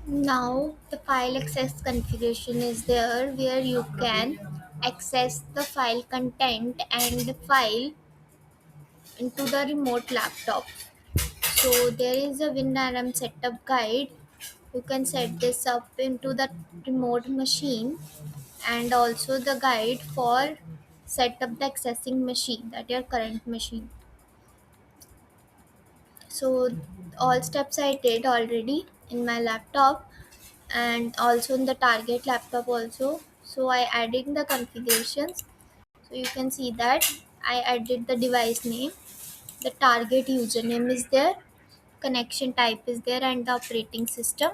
Now the file access configuration is there where you can access the file content and the file into the remote laptop. So there is a WinRM setup guide. You can set this up into the remote machine and also the guide for set up the accessing machine, that your current machine. So all steps I did already in my laptop and also in the target laptop also. So I added the configurations. So you can see that I added the device name, the target username is there, connection type is there, and the operating system.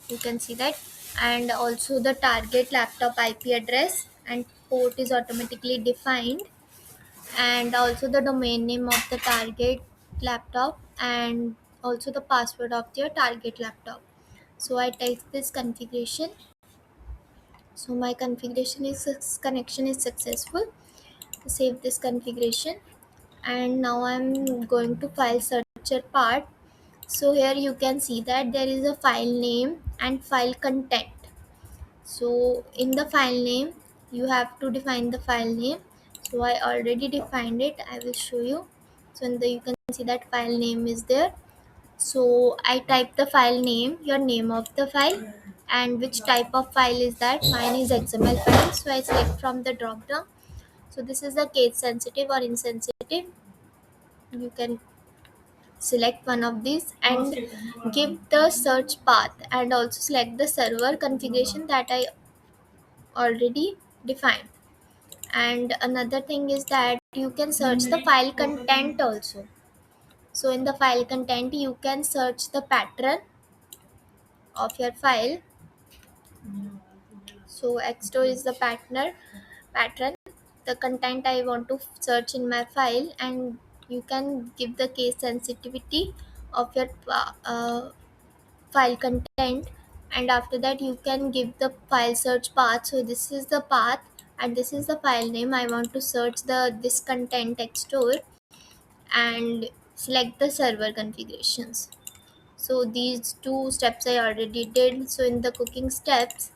You can see that, and also the target laptop IP address and port is automatically defined, and also the domain name of the target laptop and also the password of your target laptop. So I type this configuration. So my configuration is connection is successful. Save this configuration, and now I'm going to file searcher part. So here you can see that there is a file name and file content. So in the file name you have to define the file name. So I already defined it, I will show you. So in the you can see that file name is there. So I type the file name, your name of the file, and which type of file is that. Mine is XML file, so I select from the drop down. So this is the case sensitive or insensitive. You can select one of these and give the search path and also select the server configuration that I already defined. And another thing is that you can search the file content also. So in the file content you can search the pattern of your file. So xstore is the pattern, the content I want to search in my file, and you can give the case sensitivity of your file content, and after that you can give the file search path. So this is the path and this is the file name I want to search the this content xstore, and select the server configurations. So these two steps I already did. So in the cooking steps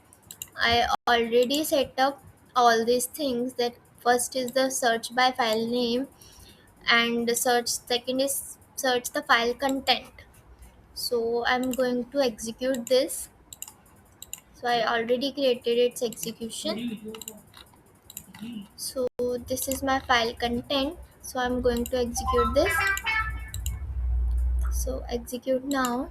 I already set up all these things. That first is the search by file name, and the search second is search the file content. So I'm going to execute this. So I already created its execution. So this is my file content. So I'm going to execute this. So execute now.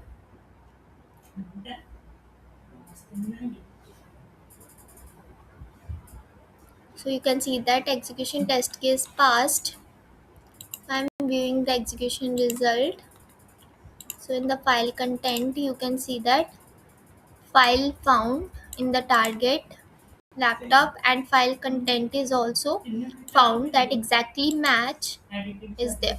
So you can see that execution test case passed. I'm viewing the execution result. So in the file content you can see that file found in the target laptop and file content is also found, that exactly match is there.